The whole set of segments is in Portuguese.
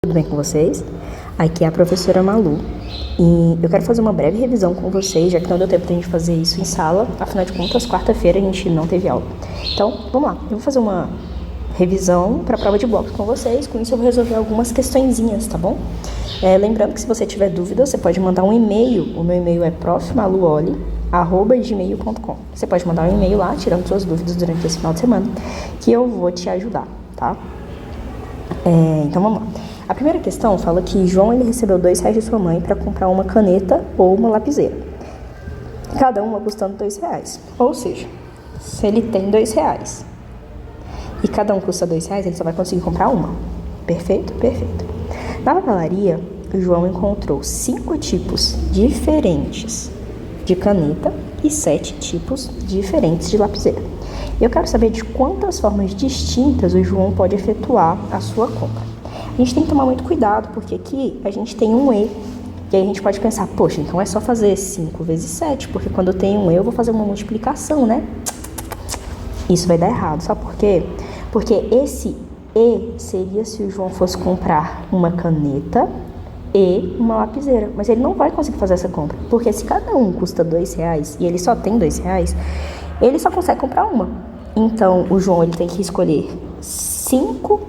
Tudo bem com vocês? Aqui é a professora Malu e eu quero fazer uma breve revisão com vocês, já que não deu tempo de a gente fazer isso em sala. Afinal de contas, quarta-feira a gente não teve aula. Então, vamos lá. Eu vou fazer uma revisão para a prova de blocos com vocês. Com isso eu vou resolver algumas questõezinhas, tá bom? Lembrando que se você tiver dúvida, você pode mandar um e-mail. O meu e-mail é profmaluoli@gmail.com. Você pode mandar um e-mail lá, tirando suas dúvidas durante esse final de semana, que eu vou te ajudar, tá? Então vamos lá. A primeira questão fala que João ele recebeu R$2 de sua mãe para comprar uma caneta ou uma lapiseira. Cada uma custando R$2. Ou seja, se ele tem R$2 e cada um custa R$2, ele só vai conseguir comprar uma. Perfeito? Perfeito. Na papelaria, o João encontrou 5 tipos diferentes de caneta e 7 tipos diferentes de lapiseira. Eu quero saber de quantas formas distintas o João pode efetuar a sua compra. A gente tem que tomar muito cuidado, porque aqui a gente tem um E, e aí a gente pode pensar, poxa, então é só fazer 5 vezes 7, porque quando eu tenho um E, eu vou fazer uma multiplicação, né? Isso vai dar errado, sabe por quê? Porque esse E seria se o João fosse comprar uma caneta e uma lapiseira, mas ele não vai conseguir fazer essa compra, porque se cada um custa R$2 e ele só tem R$2, ele só consegue comprar uma. Então, o João ele tem que escolher 5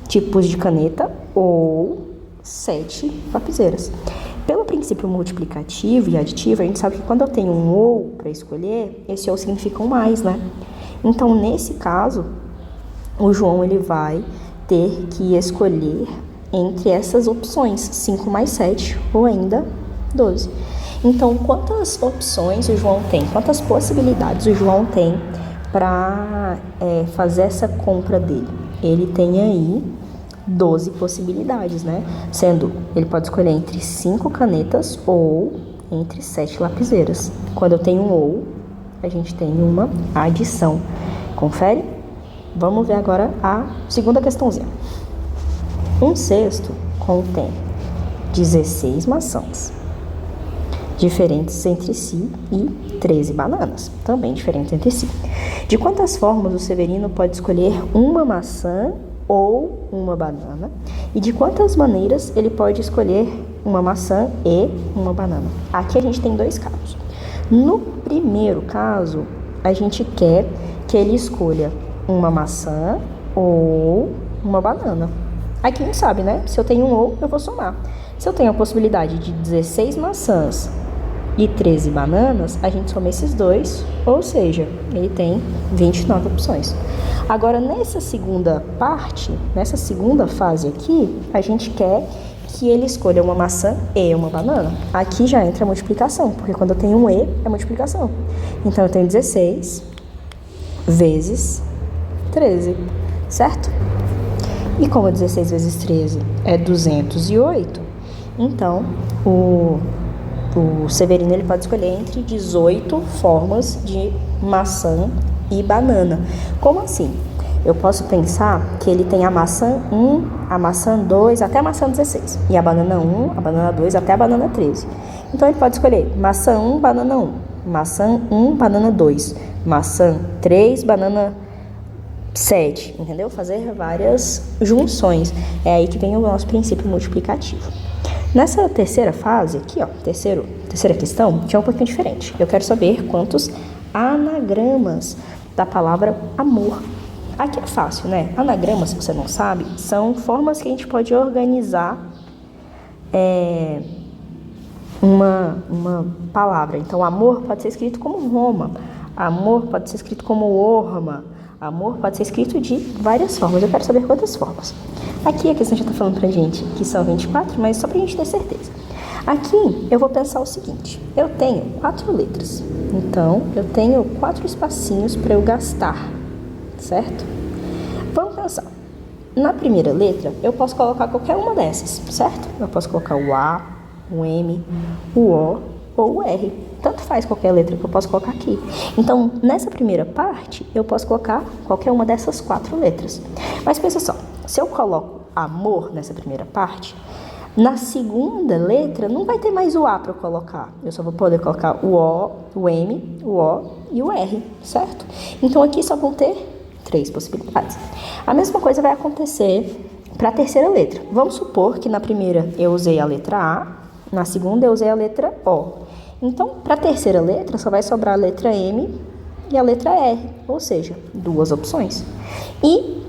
tipos de caneta ou 7 lapiseiras. Pelo princípio multiplicativo e aditivo, a gente sabe que quando eu tenho um ou para escolher, esse ou significa um mais, né? Então, nesse caso, o João ele vai ter que escolher entre essas opções, 5 mais 7 ou ainda 12. Então, quantas opções o João tem? Quantas possibilidades o João tem para fazer essa compra dele? Ele tem aí 12 possibilidades, né? Sendo, ele pode escolher entre 5 canetas ou entre 7 lapiseiras. Quando eu tenho um ou, a gente tem uma adição. Confere? Vamos ver agora a segunda questãozinha. Um cesto contém 16 maçãs diferentes entre si e 13 bananas, também diferentes entre si. De quantas formas o Severino pode escolher uma maçã ou uma banana? E de quantas maneiras ele pode escolher uma maçã e uma banana? Aqui a gente tem 2 casos. No primeiro caso, a gente quer que ele escolha uma maçã ou uma banana. Aqui a gente sabe, né? Se eu tenho um ou, eu vou somar. Se eu tenho a possibilidade de 16 maçãs e 13 bananas, a gente soma esses dois, ou seja, ele tem 29 opções. Agora, nessa segunda parte, nessa segunda fase aqui, a gente quer que ele escolha uma maçã e uma banana. Aqui já entra a multiplicação, porque quando eu tenho um E, é multiplicação. Então, eu tenho 16 vezes 13, certo? E como 16 vezes 13 é 208, então o Severino ele pode escolher entre 18 formas de maçã e banana. Como assim? Eu posso pensar que ele tem a maçã 1, a maçã 2, até a maçã 16. E a banana 1, a banana 2, até a banana 13. Então, ele pode escolher maçã 1, banana 1. Maçã 1, banana 2. Maçã 3, banana 7. Entendeu? Fazer várias junções. É aí que vem o nosso princípio multiplicativo. Nessa terceira fase aqui, ó, terceira questão, que é um pouquinho diferente. Eu quero saber quantos anagramas da palavra amor. Aqui é fácil, né? Anagramas, se você não sabe, são formas que a gente pode organizar uma palavra. Então, amor pode ser escrito como Roma, amor pode ser escrito como Orma, amor pode ser escrito de várias formas. Eu quero saber quantas formas. Aqui a questão já está falando pra gente que são 24, mas só pra gente ter certeza. Aqui eu vou pensar o seguinte, eu tenho 4 letras, então eu tenho 4 espacinhos para eu gastar, certo? Vamos pensar, na primeira letra eu posso colocar qualquer uma dessas, certo? Eu posso colocar o A, o M, o O ou o R, tanto faz qualquer letra que eu posso colocar aqui. Então, nessa primeira parte, eu posso colocar qualquer uma dessas 4 letras. Mas pensa só, se eu coloco amor nessa primeira parte, na segunda letra não vai ter mais o A para eu colocar. Eu só vou poder colocar o O, o M, o O e o R, certo? Então, aqui só vão ter 3 possibilidades. A mesma coisa vai acontecer para a terceira letra. Vamos supor que na primeira eu usei a letra A, na segunda eu usei a letra O. Então, para a terceira letra, só vai sobrar a letra M e a letra R, ou seja, 2 opções. E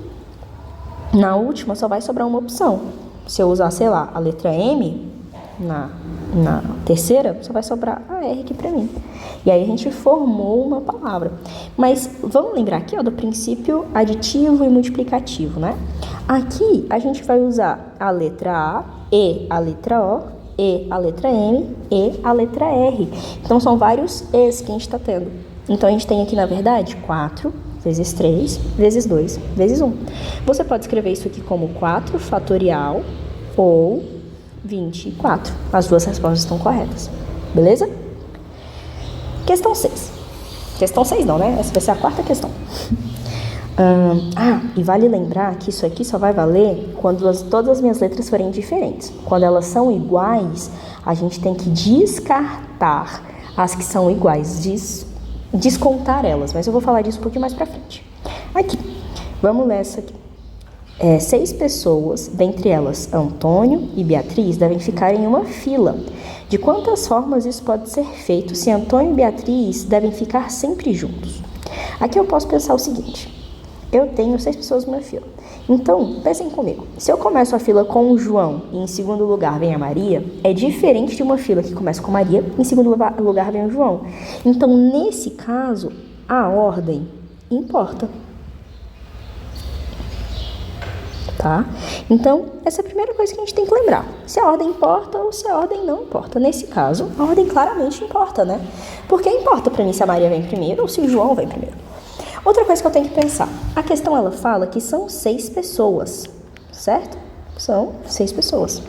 na última só vai sobrar uma opção. Se eu usar, sei lá, a letra M na terceira, só vai sobrar a R aqui para mim. E aí a gente formou uma palavra. Mas vamos lembrar aqui, ó, do princípio aditivo e multiplicativo, né? Aqui a gente vai usar a letra A, E a letra O, E a letra M, E a letra R. Então são vários E's que a gente está tendo. Então a gente tem aqui, na verdade, 4 vezes 3 vezes 2 vezes 1. Você pode escrever isso aqui como 4 fatorial ou 24. As duas respostas estão corretas. Beleza? Questão 6. Questão 6 não, né? Essa vai ser a quarta questão. E vale lembrar que isso aqui só vai valer quando todas as minhas letras forem diferentes. Quando elas são iguais, a gente tem que descartar as que são iguais, descontar elas. Mas eu vou falar disso um pouquinho mais pra frente. Aqui, vamos ler essa aqui. 6 pessoas, dentre elas Antônio e Beatriz, devem ficar em uma fila. De quantas formas isso pode ser feito se Antônio e Beatriz devem ficar sempre juntos? Aqui eu posso pensar o seguinte: eu tenho 6 pessoas numa fila. Então, pensem comigo. Se eu começo a fila com o João e em segundo lugar vem a Maria, é diferente de uma fila que começa com Maria e em segundo lugar vem o João. Então, nesse caso, a ordem importa. Tá? Então, essa é a primeira coisa que a gente tem que lembrar. Se a ordem importa ou se a ordem não importa. Nesse caso, a ordem claramente importa, né? Porque importa pra mim se a Maria vem primeiro ou se o João vem primeiro. Outra coisa que eu tenho que pensar. A questão, ela fala que são 6 pessoas, certo? São 6 pessoas.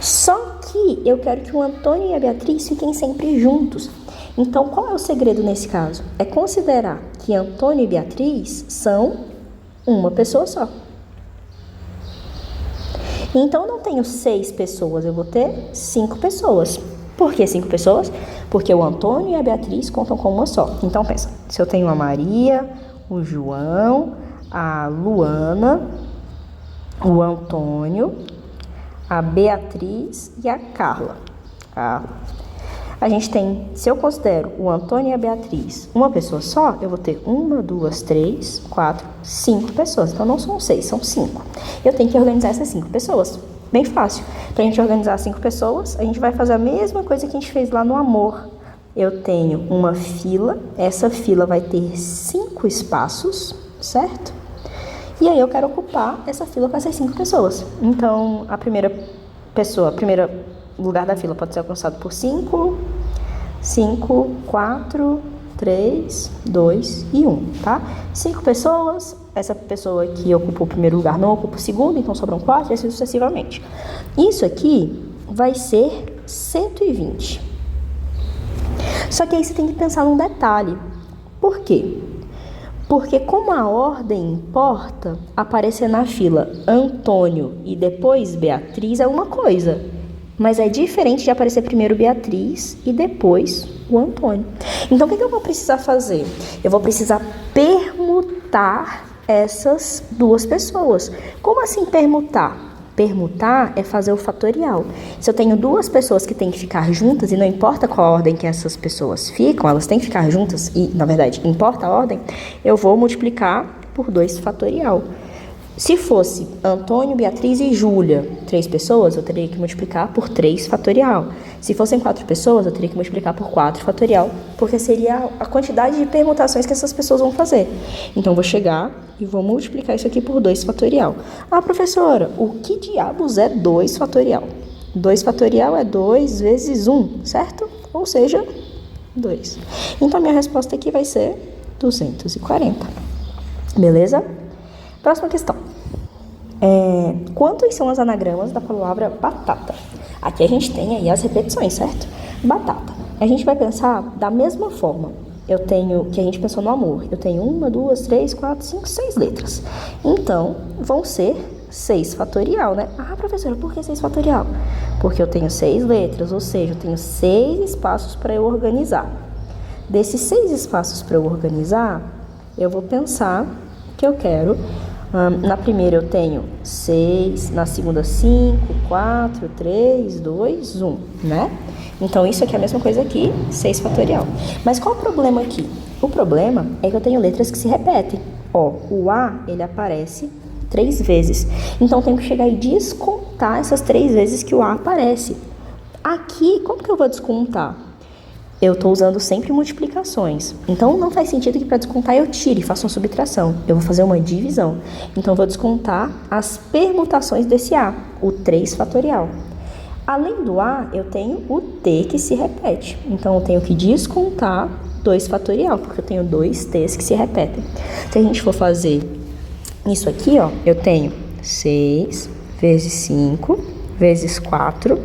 Só que eu quero que o Antônio e a Beatriz fiquem sempre juntos. Então, qual é o segredo nesse caso? É considerar que Antônio e Beatriz são uma pessoa só. Então, eu não tenho 6 pessoas, eu vou ter 5 pessoas. Por que 5 pessoas? Porque o Antônio e a Beatriz contam com uma só. Então, pensa, se eu tenho a Maria, o João, a Luana, o Antônio, a Beatriz e a Carla. A gente tem, se eu considero o Antônio e a Beatriz uma pessoa só, eu vou ter 1, 2, 3, 4, 5 pessoas. Então, não são 6, são 5. Eu tenho que organizar essas 5 pessoas. Bem fácil. Para a gente organizar 5 pessoas, a gente vai fazer a mesma coisa que a gente fez lá no amor. Eu tenho uma fila, essa fila vai ter 5 espaços, certo? E aí eu quero ocupar essa fila com essas 5 pessoas. Então, a primeira lugar da fila pode ser alcançado por 5, 4, 3, 2 e 1, tá? 5 pessoas, essa pessoa que ocupou o primeiro lugar não ocupa o segundo, então sobram 4 e assim sucessivamente. Isso aqui vai ser 120. Só que aí você tem que pensar num detalhe. Por quê? Porque como a ordem importa, aparecer na fila Antônio e depois Beatriz é uma coisa. Mas é diferente de aparecer primeiro Beatriz e depois o Antônio. Então, o que eu vou precisar fazer? Eu vou precisar permutar essas 2 pessoas. Como assim permutar? Permutar é fazer o fatorial. Se eu tenho 2 pessoas que têm que ficar juntas, e não importa qual a ordem que essas pessoas ficam, elas têm que ficar juntas, e, na verdade, importa a ordem, eu vou multiplicar por 2 fatorial. Se fosse Antônio, Beatriz e Júlia, 3 pessoas, eu teria que multiplicar por 3 fatorial. Se fossem 4 pessoas, eu teria que multiplicar por 4 fatorial, porque seria a quantidade de permutações que essas pessoas vão fazer. Então, eu vou chegar e vou multiplicar isso aqui por 2 fatorial. Ah, professora, o que diabos é 2 fatorial? 2 fatorial é 2 vezes 1, certo? Ou seja, 2. Então, a minha resposta aqui vai ser 240. Beleza? Próxima questão. Quantos são os anagramas da palavra batata? Aqui a gente tem aí as repetições, certo? Batata. A gente vai pensar da mesma forma. Eu tenho, que a gente pensou no amor. Eu tenho 1, 2, 3, 4, 5, 6 letras. Então, vão ser 6 fatorial, né? Ah, professora, por que 6 fatorial? Porque eu tenho 6 letras, ou seja, eu tenho 6 espaços para eu organizar. Desses 6 espaços para eu organizar, eu vou pensar que eu quero Na primeira eu tenho 6, na segunda 5, 4, 3, 2, 1, né? Então, isso aqui é a mesma coisa aqui, 6 fatorial. Mas qual o problema aqui? O problema é que eu tenho letras que se repetem. Ó, o A, ele aparece 3 vezes. Então, eu tenho que chegar e descontar essas 3 vezes que o A aparece. Aqui, como que eu vou descontar? Eu estou usando sempre multiplicações. Então, não faz sentido que para descontar eu tire e faça uma subtração. Eu vou fazer uma divisão. Então, eu vou descontar as permutações desse A, o 3 fatorial. Além do A, eu tenho o T que se repete. Então, eu tenho que descontar 2 fatorial, porque eu tenho 2 T's que se repetem. Se a gente for fazer isso aqui, ó, eu tenho 6 vezes 5 vezes 4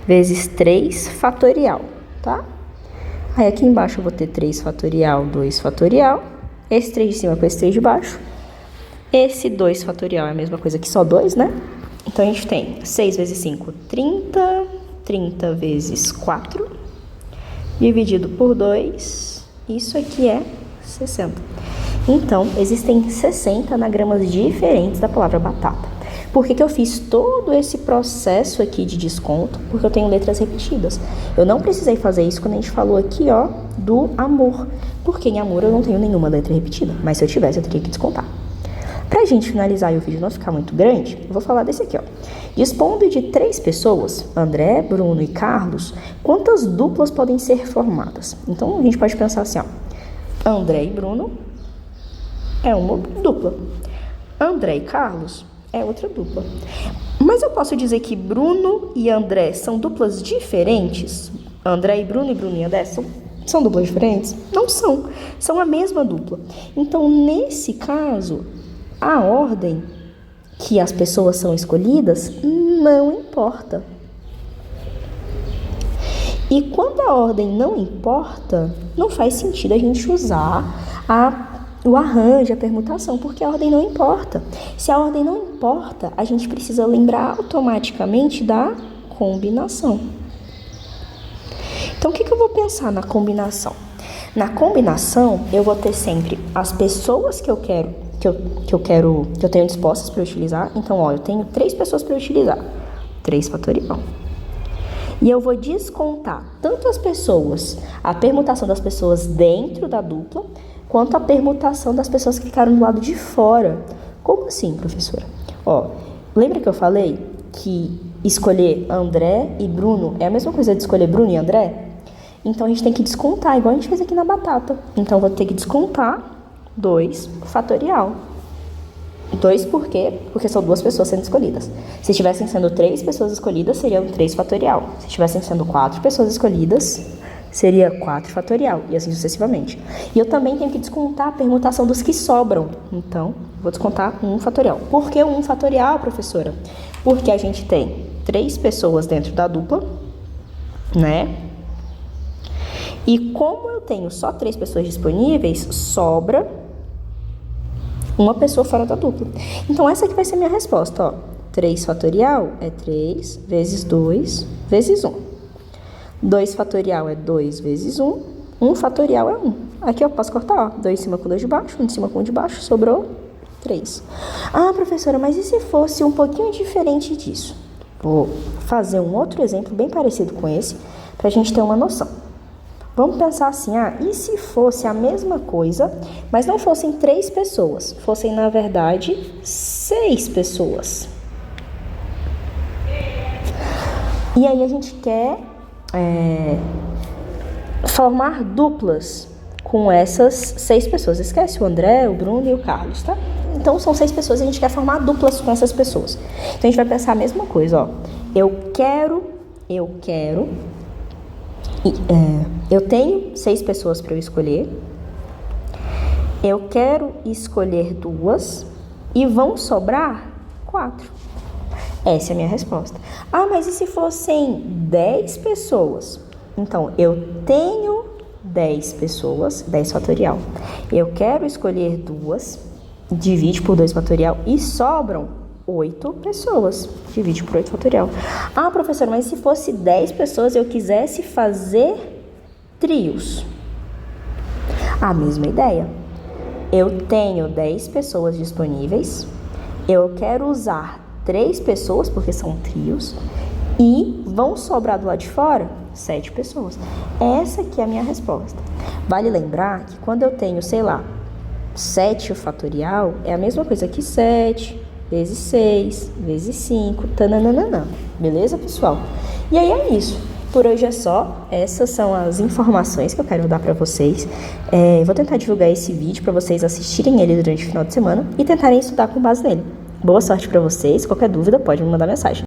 vezes 3 fatorial, tá? Aí aqui embaixo eu vou ter 3 fatorial, 2 fatorial. Esse 3 de cima com esse 3 de baixo. Esse 2 fatorial é a mesma coisa que só 2, né? Então, a gente tem 6 vezes 5, 30. 30 vezes 4. Dividido por 2. Isso aqui é 60. Então, existem 60 anagramas diferentes da palavra batata. Por que eu fiz todo esse processo aqui de desconto? Porque eu tenho letras repetidas. Eu não precisei fazer isso quando a gente falou aqui, ó, do amor. Porque em amor eu não tenho nenhuma letra repetida. Mas se eu tivesse, eu teria que descontar. Pra gente finalizar e o vídeo não ficar muito grande, eu vou falar desse aqui, ó. Dispondo de 3 pessoas, André, Bruno e Carlos, quantas duplas podem ser formadas? Então, a gente pode pensar assim, ó. André e Bruno é uma dupla. André e Carlos é outra dupla. Mas eu posso dizer que Bruno e André são duplas diferentes? André e Bruno e André são duplas diferentes? Não são. São a mesma dupla. Então, nesse caso, a ordem que as pessoas são escolhidas não importa. E quando a ordem não importa, não faz sentido a gente usar o arranjo, a permutação, porque a ordem não importa. Se a ordem não importa, a gente precisa lembrar automaticamente da combinação. Então, o que eu vou pensar na combinação? Na combinação, eu vou ter sempre as pessoas que eu tenho dispostas para utilizar. Então, ó, eu tenho 3 pessoas para utilizar. 3 fatorial. E eu vou descontar tanto as pessoas, a permutação das pessoas dentro da dupla, quanto a permutação das pessoas que ficaram do lado de fora. Como assim, professora? Ó, lembra que eu falei que escolher André e Bruno é a mesma coisa de escolher Bruno e André? Então, a gente tem que descontar, igual a gente fez aqui na batata. Então, eu vou ter que descontar 2 fatorial. 2 por quê? Porque são 2 pessoas sendo escolhidas. Se estivessem sendo 3 pessoas escolhidas, seriam 3 fatorial. Se estivessem sendo 4 pessoas escolhidas, seria 4 fatorial, e assim sucessivamente. E eu também tenho que descontar a permutação dos que sobram. Então, vou descontar 1 fatorial. Por que 1 fatorial, professora? Porque a gente tem 3 pessoas dentro da dupla, né? E como eu tenho só 3 pessoas disponíveis, sobra uma pessoa fora da dupla. Então, essa aqui vai ser a minha resposta, ó. 3 fatorial é 3 vezes 2 vezes 1. 2 fatorial é 2 vezes 1. 1 fatorial é 1. Aqui eu posso cortar, ó. 2 em cima com 2 de baixo, 1 em cima com 1 de baixo, sobrou 3. Ah, professora, mas e se fosse um pouquinho diferente disso? Vou fazer um outro exemplo bem parecido com esse, pra gente ter uma noção. Vamos pensar assim, e se fosse a mesma coisa, mas não fossem 3 pessoas, fossem, na verdade, 6 pessoas. E aí a gente quer formar duplas com essas 6 pessoas. Esquece o André, o Bruno e o Carlos, tá? Então, são 6 pessoas e a gente quer formar duplas com essas pessoas. Então, a gente vai pensar a mesma coisa, ó. Eu tenho 6 pessoas para eu escolher. Eu quero escolher 2 e vão sobrar 4. Essa é a minha resposta. Ah, mas e se fossem 10 pessoas? Então, eu tenho 10 pessoas, 10 fatorial. Eu quero escolher 2, divide por 2 fatorial e sobram 8 pessoas. Divide por 8 fatorial. Ah, professora, mas se fosse 10 pessoas e eu quisesse fazer trios? A mesma ideia. Eu tenho 10 pessoas disponíveis, Eu quero usar 3 pessoas, porque são trios, e vão sobrar do lado de fora 7 pessoas. Essa aqui é a minha resposta. Vale lembrar que quando eu tenho, sei lá, 7 o fatorial, é a mesma coisa que 7 vezes 6 vezes 5, tananana. Beleza, pessoal? E aí é isso. Por hoje é só. Essas são as informações que eu quero dar para vocês. Vou tentar divulgar esse vídeo para vocês assistirem ele durante o final de semana e tentarem estudar com base nele. Boa sorte para vocês. Qualquer dúvida pode me mandar mensagem.